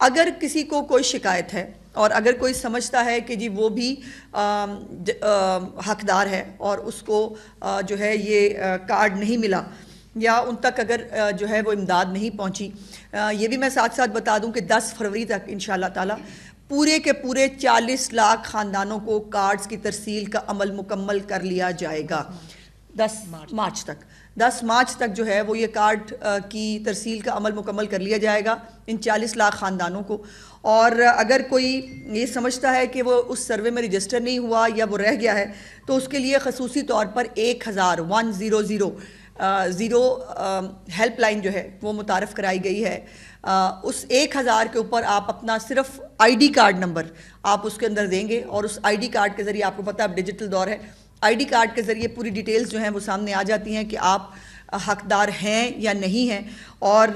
اگر کسی کو کوئی شکایت ہے اور اگر کوئی سمجھتا ہے کہ جی وہ بھی حقدار ہے اور اس کو جو ہے یہ کارڈ نہیں ملا یا ان تک اگر جو ہے وہ امداد نہیں پہنچی، یہ بھی میں ساتھ ساتھ بتا دوں کہ 10 فروری تک انشاءاللہ تعالی پورے کے پورے 40 لاکھ خاندانوں کو کارڈز کی ترسیل کا عمل مکمل کر لیا جائے گا۔ 10 مارچ تک جو ہے وہ یہ کارڈ کی ترسیل کا عمل مکمل کر لیا جائے گا ان 40 لاکھ خاندانوں کو۔ اور اگر کوئی یہ سمجھتا ہے کہ وہ اس سروے میں رجسٹر نہیں ہوا یا وہ رہ گیا ہے تو اس کے لیے خصوصی طور پر 1,100 ہیلپ لائن جو ہے وہ متعارف کرائی گئی ہے۔ اس 1,000 کے اوپر آپ اپنا صرف آئی ڈی کارڈ نمبر آپ اس کے اندر دیں گے اور اس آئی ڈی کارڈ کے ذریعے، آپ کو پتہ ہے اب ڈیجیٹل دور ہے، آئی ڈی کارڈ کے ذریعے پوری ڈیٹیلز جو ہیں وہ سامنے آ جاتی ہیں کہ آپ حقدار ہیں یا نہیں ہیں۔ اور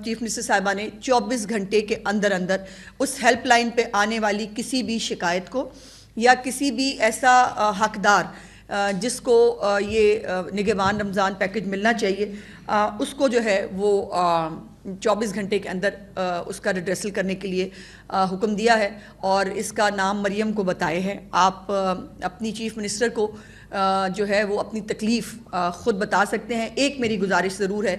چیف منسٹر صاحبہ نے 24 گھنٹے کے اندر اندر اس ہیلپ لائن پہ آنے والی کسی بھی شکایت کو یا کسی بھی ایسا حقدار جس کو یہ نگہبان رمضان پیکج ملنا چاہیے اس کو جو ہے وہ 24 گھنٹے کے اندر اس کا ریڈریسل کرنے کے لیے حکم دیا ہے اور اس کا نام مریم کو بتائے ہیں۔ آپ اپنی چیف منسٹر کو جو ہے وہ اپنی تکلیف خود بتا سکتے ہیں۔ ایک میری گزارش ضرور ہے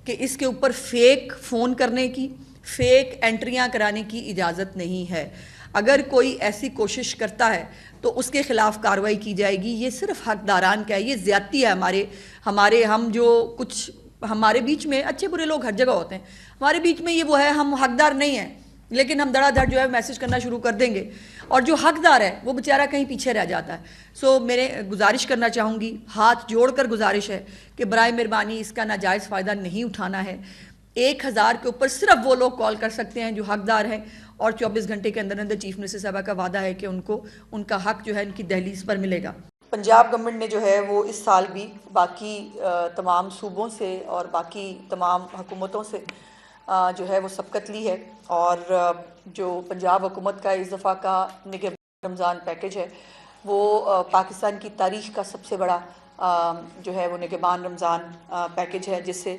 کہ اس کے اوپر فیک فون کرنے کی، فیک انٹریاں کرانے کی اجازت نہیں ہے۔ اگر کوئی ایسی کوشش کرتا ہے تو اس کے خلاف کارروائی کی جائے گی۔ یہ صرف حقداران کا ہے، یہ زیادتی ہے ہم جو کچھ ہمارے بیچ میں اچھے برے لوگ ہر جگہ ہوتے ہیں، ہمارے بیچ میں یہ وہ ہے ہم حقدار نہیں ہیں لیکن ہم دھڑا دھڑ جو ہے میسج کرنا شروع کر دیں گے اور جو حقدار ہے وہ بیچارہ کہیں پیچھے رہ جاتا ہے۔ میرے گزارش کرنا چاہوں گی، ہاتھ جوڑ کر گزارش ہے کہ برائے مہربانی اس کا ناجائز فائدہ نہیں اٹھانا ہے۔ 1,000 کے اوپر صرف وہ لوگ کال کر سکتے ہیں جو حقدار ہیں اور 24 گھنٹے کے اندر اندر چیف منسٹر صاحبہ کا وعدہ ہے کہ ان کو ان کا حق جو ہے ان کی دہلیز پر ملے گا۔ پنجاب گورنمنٹ نے جو ہے وہ اس سال بھی باقی تمام صوبوں سے اور باقی تمام حکومتوں سے جو ہے وہ سبقت لی ہے اور جو پنجاب حکومت کا اس دفعہ کا نگہبان رمضان پیکج ہے وہ پاکستان کی تاریخ کا سب سے بڑا جو ہے وہ نگہبان رمضان پیکج ہے، جس سے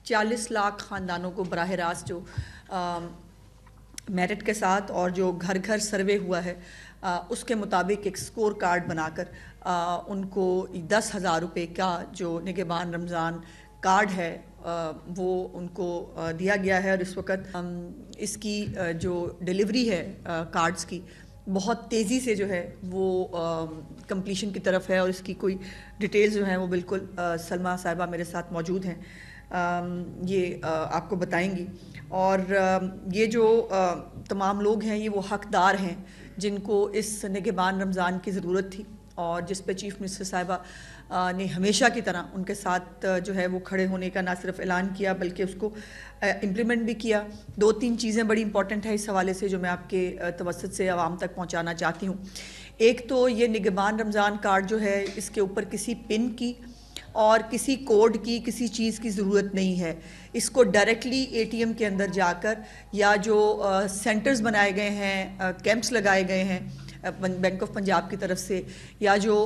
40 لاکھ خاندانوں کو براہ راست جو میرٹ کے ساتھ اور جو گھر گھر سروے ہوا ہے اس کے مطابق ایک سکور کارڈ بنا کر ان کو 10,000 روپے کا جو نگہبان رمضان کارڈ ہے وہ ان کو دیا گیا ہے۔ اور اس وقت اس کی جو ڈیلیوری ہے کارڈز کی بہت تیزی سے جو ہے وہ کمپلیشن کی طرف ہے اور اس کی کوئی ڈیٹیلز جو ہیں وہ بالکل سلمہ صاحبہ میرے ساتھ موجود ہیں، یہ آپ کو بتائیں گی۔ اور یہ جو تمام لوگ ہیں یہ وہ حقدار ہیں جن کو اس نگہبان رمضان کی ضرورت تھی اور جس پہ چیف منسٹر صاحبہ نے ہمیشہ کی طرح ان کے ساتھ جو ہے وہ کھڑے ہونے کا نہ صرف اعلان کیا بلکہ اس کو امپلیمنٹ بھی کیا۔ 2-3 چیزیں بڑی امپورٹنٹ ہیں اس حوالے سے جو میں آپ کے توسط سے عوام تک پہنچانا چاہتی ہوں۔ ایک تو یہ نگہبان رمضان کارڈ جو ہے اس کے اوپر کسی پن کی اور کسی کوڈ کی کسی چیز کی ضرورت نہیں ہے۔ اس کو ڈائریکٹلی اے ٹی ایم کے اندر جا کر یا جو سینٹرز بنائے گئے ہیں، کیمپس لگائے گئے ہیں بینک آف پنجاب کی طرف سے یا جو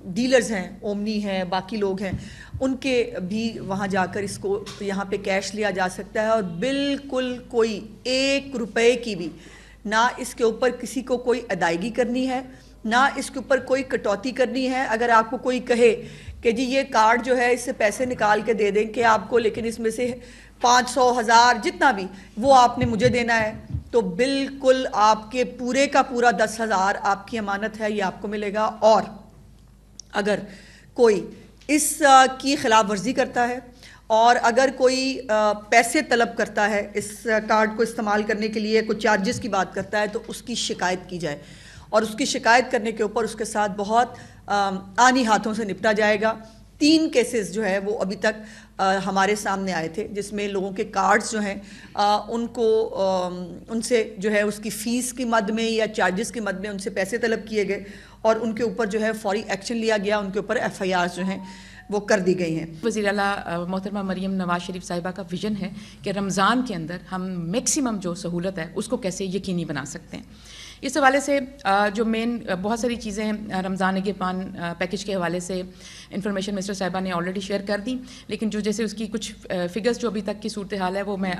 ڈیلرز ہیں، اومنی ہیں، باقی لوگ ہیں، ان کے بھی وہاں جا کر اس کو یہاں پہ کیش لیا جا سکتا ہے اور بالکل کوئی 1 روپے کی بھی نہ اس کے اوپر کسی کو کوئی ادائیگی کرنی ہے نہ اس کے اوپر کوئی کٹوتی کرنی ہے۔ اگر آپ کو کوئی کہے کہ جی یہ کارڈ جو ہے اس سے پیسے نکال کے دے دیں کہ آپ کو، لیکن اس میں سے 500 1000 جتنا بھی وہ آپ نے مجھے دینا ہے، تو بالکل آپ کے پورے کا پورا 10,000 آپ کی امانت ہے، یہ آپ کو ملے گا۔ اور اگر کوئی اس کی خلاف ورزی کرتا ہے اور اگر کوئی پیسے طلب کرتا ہے اس کارڈ کو استعمال کرنے کے لیے، کوئی چارجز کی بات کرتا ہے، تو اس کی شکایت کی جائے اور اس کی شکایت کرنے کے اوپر اس کے ساتھ بہت آنی ہاتھوں سے نپٹا جائے گا۔ 3 کیسز جو ہے وہ ابھی تک ہمارے سامنے آئے تھے جس میں لوگوں کے کارڈز جو ہیں ان کو ان سے جو ہے اس کی فیس کی مد میں یا چارجز کی مد میں ان سے پیسے طلب کیے گئے اور ان کے اوپر جو ہے فوری ایکشن لیا گیا، ان کے اوپر ایف آئی آر جو ہیں وہ کر دی گئی ہیں۔ وزیر اعلیٰ محترمہ مریم نواز شریف صاحبہ کا ویژن ہے کہ رمضان کے اندر ہم میکسیمم جو سہولت ہے اس کو کیسے یقینی بنا سکتے ہیں۔ اس حوالے سے جو مین بہت ساری چیزیں ہیں رمضان نگہبان پیکج کے حوالے سے انفارمیشن منسٹر صاحبہ نے آلریڈی شیئر کر دی، لیکن جو جیسے اس کی کچھ فگرز جو ابھی تک کی صورتحال ہے وہ میں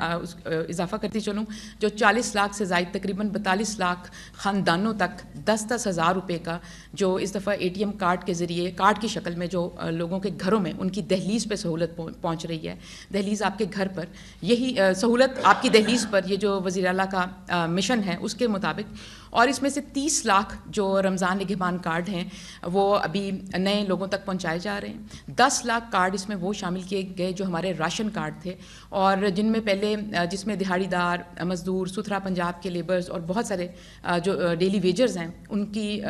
اضافہ کرتی چلوں. جو 40 لاکھ سے زائد تقریباً 42 لاکھ خاندانوں تک 10-10 ہزار روپے کا جو اس دفعہ ATM کارڈ کے ذریعے کارڈ کی شکل میں جو لوگوں کے گھروں میں ان کی دہلیز پہ سہولت پہنچ رہی ہے. دہلیز آپ کے گھر پر، یہی سہولت آپ کی دہلیز پر، یہ جو وزیر اعلیٰ کا مشن ہے اس کے مطابق. اور اس میں سے 30 لاکھ جو رمضان نگہبان کارڈ ہیں وہ ابھی نئے لوگوں تک پہنچائے جا رہے ہیں. 10 لاکھ کارڈ اس میں وہ شامل کیے گئے جو ہمارے راشن کارڈ تھے، اور جن میں پہلے جس میں دہاڑی دار مزدور، ستھرا پنجاب کے لیبرز اور بہت سارے جو ڈیلی ویجرز ہیں ان کی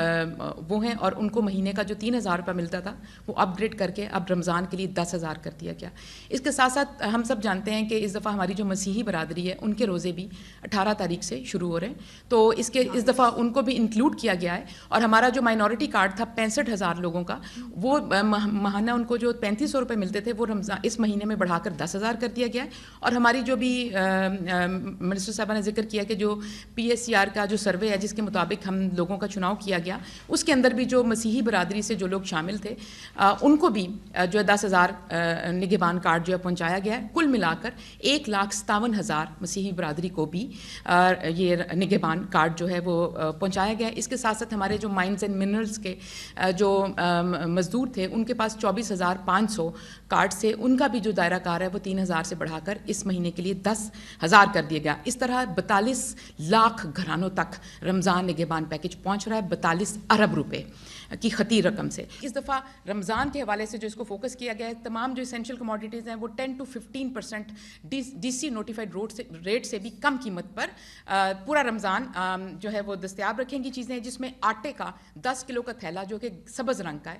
وہ ہیں، اور ان کو مہینے کا جو 3,000 روپے ملتا تھا وہ اپ گریڈ کر کے اب رمضان کے لیے 10,000 کر دیا گیا. اس کے ساتھ ساتھ ہم سب جانتے ہیں کہ اس دفعہ ہماری جو مسیحی برادری ہے ان کے روزے بھی 18 تاریخ سے شروع ہو رہے ہیں، تو اس دفعہ ان کو بھی انکلوڈ کیا گیا ہے. اور ہمارا جو مائنورٹی کارڈ تھا 65,000 لوگوں کا، وہ ماہانہ ان کو جو 3,500 روپے ملتے تھے وہ رمضان اس مہینے میں بڑھا کر 10,000 کر دیا گیا ہے. اور ہماری جو بھی منسٹر صاحبہ نے ذکر کیا کہ جو PSCR کا جو سروے ہے جس کے مطابق ہم لوگوں کا چناؤ کیا گیا، اس کے اندر بھی جو مسیحی برادری سے جو لوگ شامل تھے ان کو بھی جو ہے 10,000 نگہبان کارڈ جو ہے پہنچایا گیا ہے. کل ملا کر 1,57,000 مسیحی برادری کو بھی یہ نگہبان کارڈ جو ہے وہ پہنچایا گیا ہے. اس کے ساتھ ساتھ ہمارے جو مائنز اینڈ منرلز کے جو مزدور تھے ان کے پاس 24,500 کارڈ سے ان کا بھی جو دائرہ کار ہے وہ 3,000 سے بڑھا کر اس مہینے کے لیے 10,000 کر دیا گیا. اس طرح 42 لاکھ گھرانوں تک رمضان نگہبان پیکج پہنچ رہا ہے 42 ارب روپے کی خطیر رقم سے. اس دفعہ رمضان کے حوالے سے جو اس کو فوکس کیا گیا ہے، تمام جو اسینشیل کموڈیٹیز ہیں وہ 10 to 15% DC نوٹیفائڈ ریٹ سے بھی کم قیمت پر پورا رمضان جو ہے وہ دستیاب رکھیں گی. چیزیں جس میں آٹے کا 10 کلو کا تھیلا جو کہ سبز رنگ کا ہے،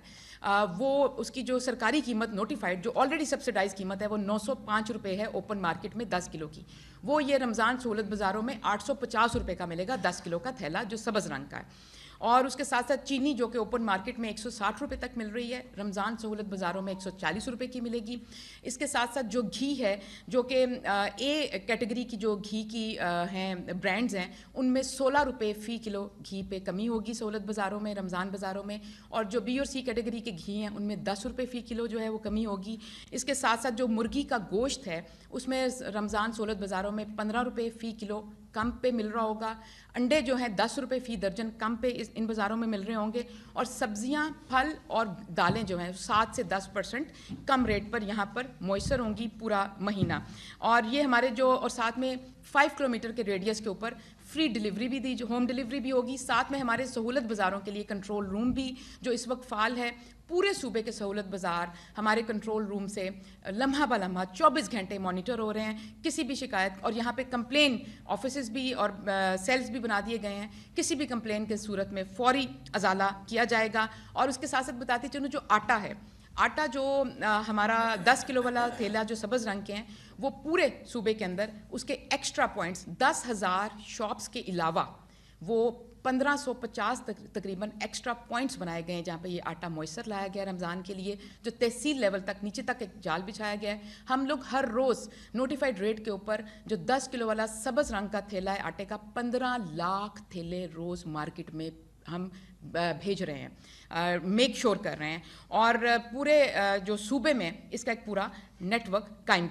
وہ اس کی جو سرکاری قیمت نوٹیفائڈ جو آلریڈی سبسڈائز قیمت ہے وہ 905 روپے ہے اوپن مارکیٹ میں 10 کلو کی، وہ یہ رمضان سہولت بازاروں میں 850 روپے کا ملے گا 10 کلو کا تھیلا جو سبز رنگ کا ہے. اور اس کے ساتھ ساتھ چینی جو کہ اوپن مارکیٹ میں 160 روپے تک مل رہی ہے، رمضان سہولت بازاروں میں 140 روپے کی ملے گی. اس کے ساتھ ساتھ جو گھی ہے جو کہ A کیٹیگری کی جو گھی کی ہیں برانڈز ہیں ان میں 16 روپے فی کلو گھی پہ کمی ہوگی سہولت بازاروں میں، رمضان بازاروں میں. اور جو B اور C کیٹیگری کے گھی ہیں ان میں 10 روپے فی کلو جو ہے وہ کمی ہوگی. اس کے ساتھ ساتھ جو مرغی کا گوشت ہے اس میں رمضان سہولت بازاروں میں 15 روپے فی کلو کم پہ مل رہا ہوگا. انڈے جو ہیں 10 روپے فی درجن کم پہ ان بازاروں میں مل رہے ہوں گے. اور سبزیاں، پھل اور دالیں جو ہیں 7 سے 10% کم ریٹ پر یہاں پر میسر ہوں گی پورا مہینہ. اور یہ ہمارے جو اور ساتھ میں 5 کلومیٹر کے ریڈیس کے اوپر فری ڈیلیوری بھی دی، جو ہوم ڈیلیوری بھی ہوگی. ساتھ میں ہمارے سہولت بازاروں کے لیے کنٹرول روم بھی جو اس وقت فعال ہے. پورے صوبے کے سہولت بازار ہمارے کنٹرول روم سے لمحہ بہ لمحہ 24 گھنٹے مانیٹر ہو رہے ہیں. کسی بھی شکایت، اور یہاں پہ کمپلین آفیسز بھی اور سیلز بھی بنا دیے گئے ہیں، کسی بھی کمپلین کے صورت میں فوری ازالہ کیا جائے گا. اور اس کے ساتھ ساتھ بتاتی چلوں جو آٹا ہے، آٹا جو ہمارا 10 کلو والا تھیلا جو سبز رنگ کے ہیں وہ پورے صوبے کے اندر اس کے ایکسٹرا پوائنٹس 10,000 شاپس کے علاوہ وہ 1550 تقریباً ایکسٹرا پوائنٹس بنائے گئے ہیں جہاں پہ یہ آٹا میسر لایا گیا رمضان کے لیے، جو تحصیل لیول تک نیچے تک ایک جال بچھایا گیا ہے. ہم لوگ ہر روز نوٹیفائڈ ریٹ کے اوپر جو 10 کلو والا سبز رنگ کا تھیلا ہے آٹے کا 15 لاکھ تھیلے روز مارکیٹ میں ہم بھیج رہے ہیں، میک شور کر رہے ہیں. اور پورے جو صوبے میں اس کا ایک پورا نیٹ ورک قائم